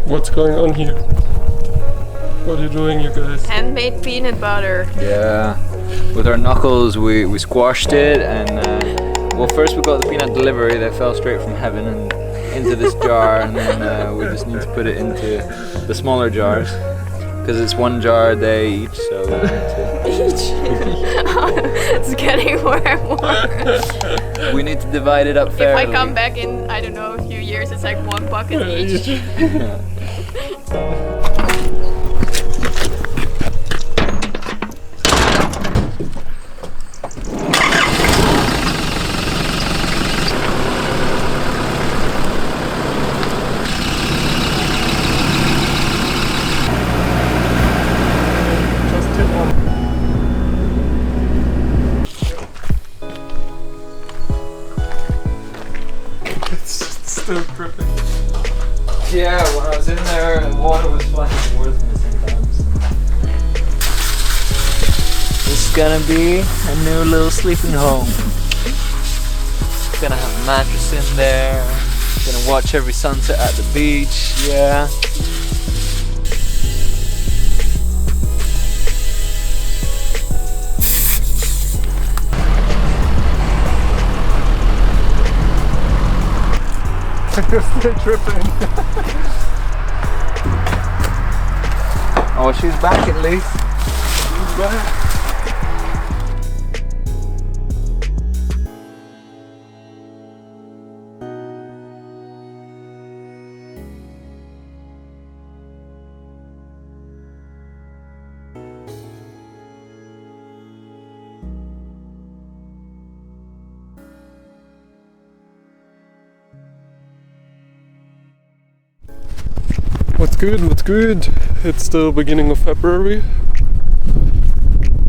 What's going on here? What are you doing, you guys? Handmade peanut butter. Yeah, with our knuckles we squashed it, and well, first we got the peanut delivery that fell straight from heaven and into this jar, and then we just need to put it into the smaller jars because it's 1 jar a day each, so we need to It's getting more and more. we need to divide it up fairly. If I come back in, I don't know, a few years, it's like 1 bucket each. Yeah. Still dripping. Yeah, when I was in there, the water was flying towards me sometimes. This is gonna be a new little sleeping home. Gonna have a mattress in there. Gonna watch every sunset at the beach. Yeah. You're still tripping. Oh, she's back at least. She's back. What's good, what's good? It's the beginning of February.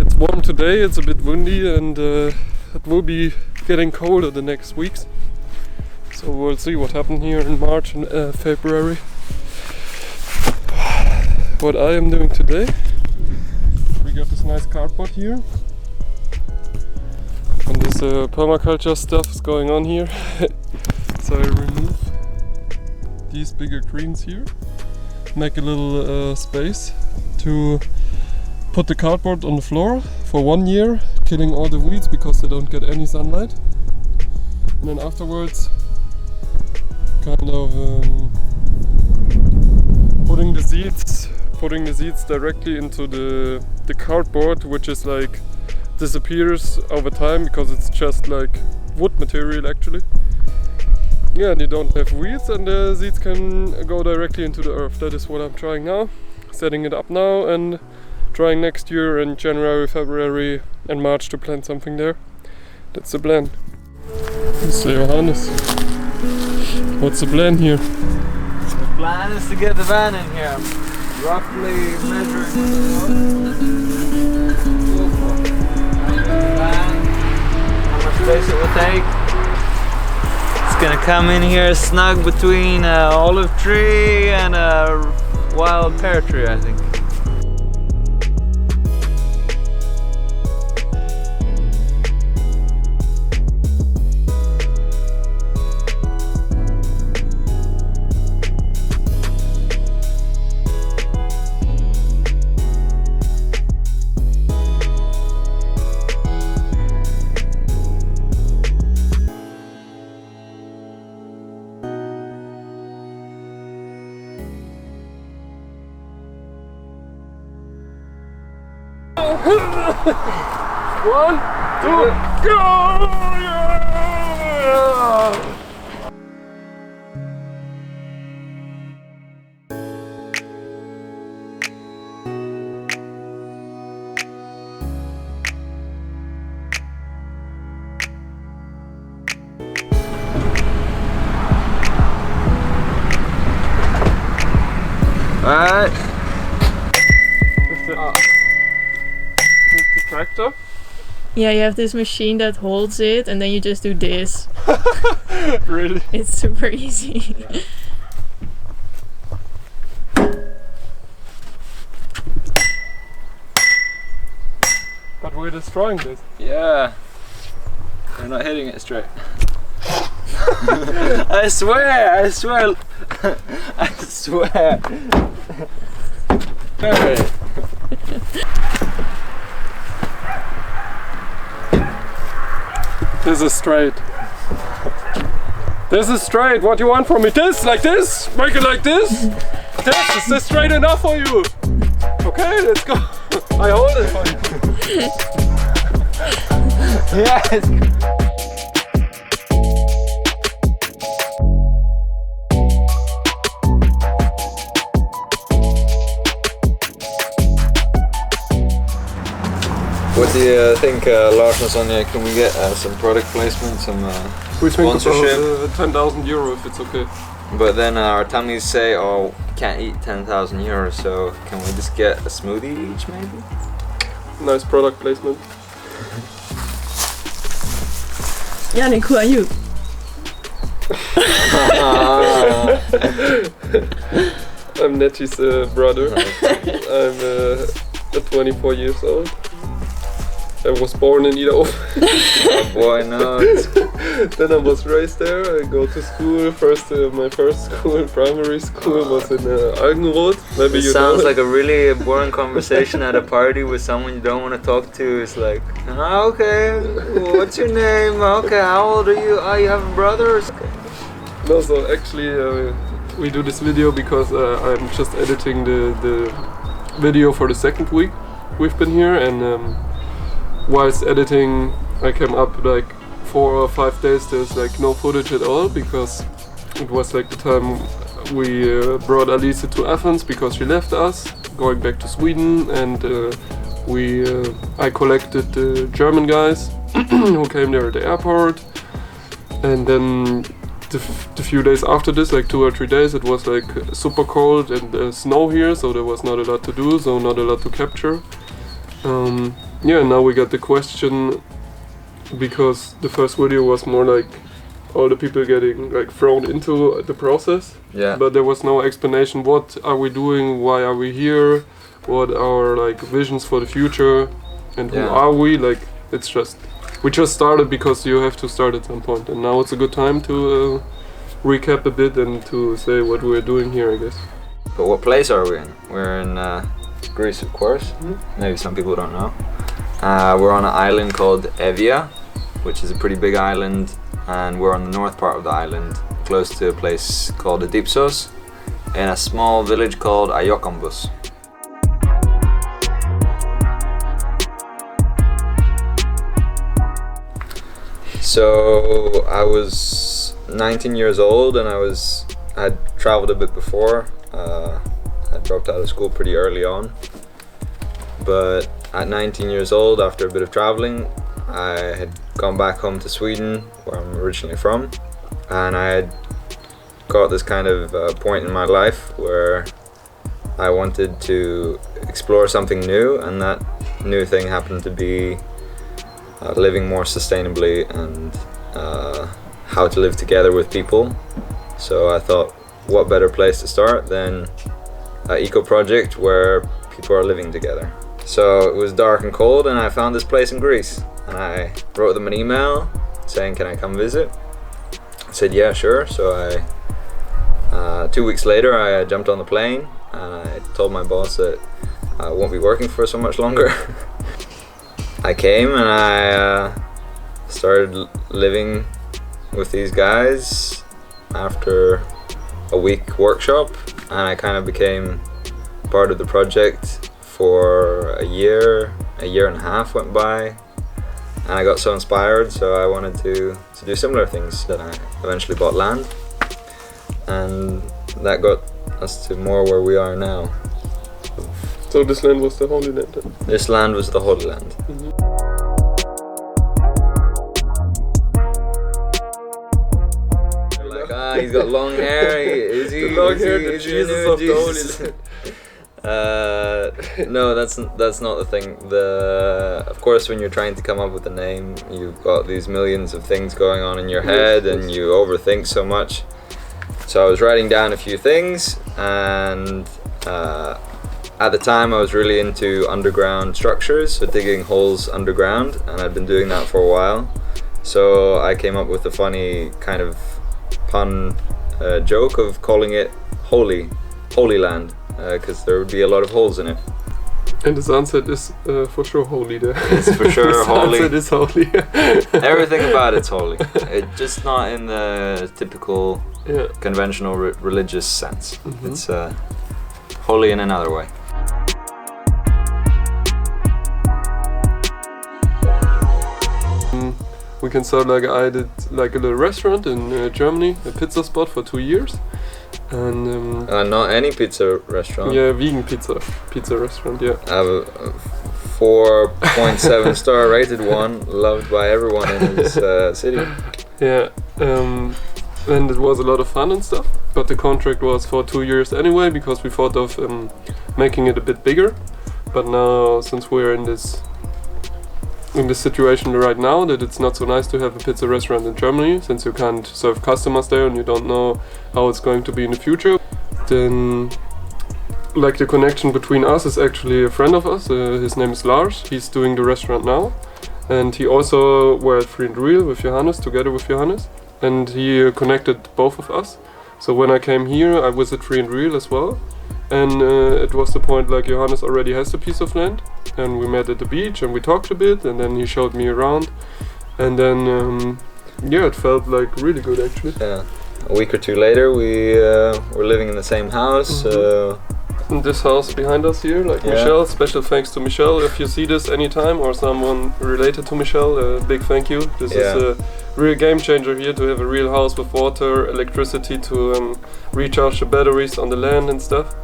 It's warm today, it's a bit windy, and it will be getting colder the next weeks. So we'll see what happens here in March and February. What I am doing today, we got this nice cardboard here. And this permaculture stuff is going on here. So I remove these bigger greens here. Make a little space to put the cardboard on the floor for 1 year, killing all the weeds because they don't get any sunlight. And then afterwards, kind of putting the seeds directly into the cardboard, which is like disappears over time because it's just like wood material actually. Yeah, and you don't have weeds, and the seeds can go directly into the earth. That is what I'm trying now, setting it up now, and trying next year in January, February and March to plant something there. That's the plan. So Johannes, what's the plan here? The plan is to get the van in here. Roughly measuring how much space it will take. It's gonna come in here snug between an olive tree and a wild pear tree, I think. One, two, go! Yeah! Alright. With the tractor. Yeah, you have this machine that holds it, and then you just do this. Really? It's super easy. But we're destroying this. Yeah. They're not hitting it straight. I swear, I swear, I swear. Alright. This is straight. This is straight. What do you want from me? This, like this? Make it like this? This, is this straight enough for you? Okay, let's go. I hold it for you. Yes. What do you think, Lars and Sonia? Can we get some product placement, some We think sponsorship? about 10,000 euro if it's okay. But then our tummies say, oh, can't eat 10,000 euros, so can we just get a smoothie each maybe? Nice product placement. Yannick, who are you? I'm Netty's brother. I'm 24 years old. I was born in Niederhof. Oh boy, no. Then I was raised there. I go to school. My first school, primary school, was in Algenroth. Maybe It you sounds know like a really boring conversation at a party with someone you don't want to talk to. It's like, oh, okay, what's your name? Okay, how old are you? Oh, you have a brother? Okay. No, so actually we do this video because I'm just editing the video for the second week we've been here, and whilst editing I came up like 4 or 5 days there's like no footage at all, because it was like the time we brought Alice to Athens because she left us going back to Sweden, and I collected the German guys who came there at the airport, and then the few days after this, like 2 or 3 days, it was like super cold and snow here, so there was not a lot to do, so not a lot to capture. Yeah, now we got the question, because the first video was more like all the people getting like thrown into the process, Yeah. but there was no explanation. What are we doing? Why are we here? What are like visions for the future? And who Yeah. are we? Like, it's just, we just started because you have to start at some point, and now it's a good time to recap a bit and to say what we're doing here, I guess. But what place are we in? We're in Greece, of course. Maybe some people don't know. We're on an island called Evia, which is a pretty big island, and we're on the north part of the island, close to a place called Adipsos, in a small village called Ayokambus. So I was 19 years old, and I'd traveled a bit before. I dropped out of school pretty early on, but at 19 years old, after a bit of traveling, I had gone back home to Sweden, where I'm originally from, and I had got this kind of point in my life where I wanted to explore something new, and that new thing happened to be living more sustainably and how to live together with people. So I thought, what better place to start than an eco project where people are living together. So it was dark and cold, and I found this place in Greece, and I wrote them an email saying, can I come visit? I said yeah, sure. So I 2 weeks later I jumped on the plane, and I told my boss that I won't be working for so much longer. I came and I started living with these guys after a week workshop, and I kind of became part of the project for a year and a half went by, and I got so inspired, so I wanted to do similar things. Then I eventually bought land, and that got us to more where we are now. So this land was the Holy Land then? This land was the Holy Land. Like, he's got long hair. Is he? The long hair, the is he Jesus new of the Holy Jesus? Land. No, that's not the thing. Of course, when you're trying to come up with a name, you've got these millions of things going on in your head, and you overthink so much. So I was writing down a few things, and at the time I was really into underground structures, so digging holes underground, and I'd been doing that for a while. So I came up with a funny kind of pun joke of calling it Holy Land, because there would be a lot of holes in it. And the sunset is for sure holy there. It's for sure the holy. Sunset is holy. Everything about it's holy. It's just not in the typical conventional religious sense. Mm-hmm. It's holy in another way. We can start like I did like a little restaurant in Germany, a pizza spot for 2 years. And not any pizza restaurant. yeah, vegan pizza restaurant, yeah. I have a 4.7 star rated one, loved by everyone in this city. Yeah, and it was a lot of fun and stuff, but the contract was for 2 years anyway, because we thought of making it a bit bigger. But now, since we're in this situation right now, that it's not so nice to have a pizza restaurant in Germany, since you can't serve customers there and you don't know how it's going to be in the future, then like the connection between us is actually a friend of us. His name is Lars. He's doing the restaurant now, and he also were at Free and Real with Johannes, together with Johannes, and he connected both of us. So when I came here, I was at Free and Real as well, and it was the point like Johannes already has a piece of land, and we met at the beach and we talked a bit, and then he showed me around, and then yeah, it felt like really good actually. Yeah. A week or two later, we were living in the same house. In this house behind us here, like Michelle, special thanks to Michelle. If you see this anytime or someone related to Michelle, big thank you. This is a real game changer here, to have a real house with water, electricity, to recharge the batteries on the land and stuff.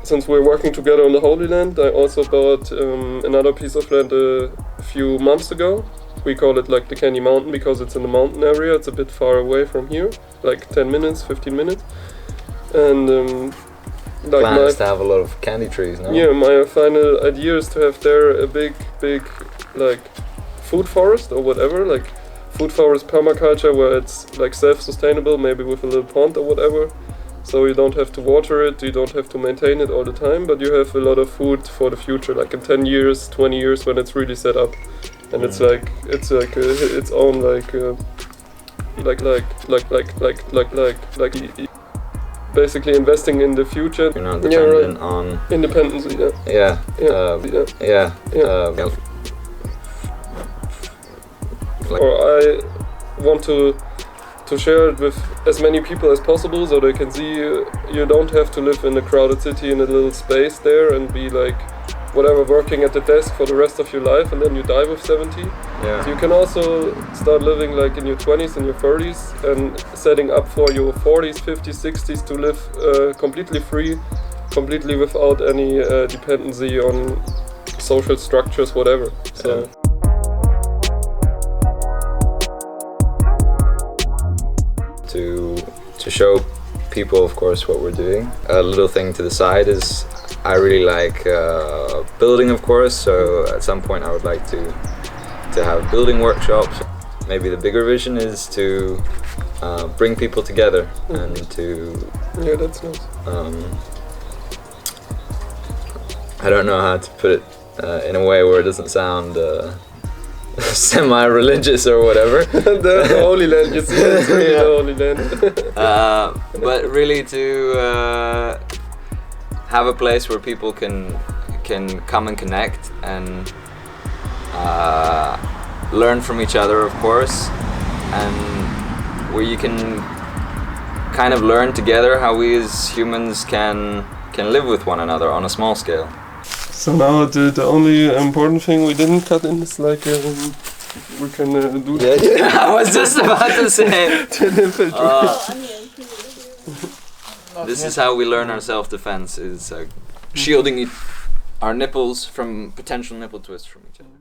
Since we're working together on the Holy Land, I also bought another piece of land a few months ago. We call it like the Candy Mountain because it's in the mountain area. It's a bit far away from here, like 10 minutes, 15 minutes. And like plan is to have a lot of candy trees, no? Yeah, my final idea is to have there a big like food forest or whatever, like food forest permaculture, where it's like self-sustainable, maybe with a little pond or whatever. So you don't have to water it, you don't have to maintain it all the time, but you have a lot of food for the future, like in 10 years, 20 years when it's really set up. And it's like its own basically investing in the future. You're not dependent on independence. Or I want to share it with as many people as possible, so they can see you don't have to live in a crowded city in a little space there and be like whatever, working at the desk for the rest of your life and then you die with 70. Yeah. So you can also start living like in your 20s and your 30s and setting up for your 40s, 50s, 60s to live completely free, completely without any dependency on social structures, whatever. So. To show people, of course, what we're doing. A little thing to the side is I really like building, of course, so at some point I would like to have building workshops. Maybe the bigger vision is to bring people together and to... Yeah, that's nice. I don't know how to put it in a way where it doesn't sound semi-religious or whatever. the Holy Land, you see, it's really the Holy Land. But really to have a place where people can come and connect and learn from each other, of course, and where you can kind of learn together how we as humans can live with one another on a small scale. So now the only important thing we didn't cut in is like we can do. Yeah, I was just about to say. This is how we learn our self-defense: is shielding our nipples from potential nipple twists from each other.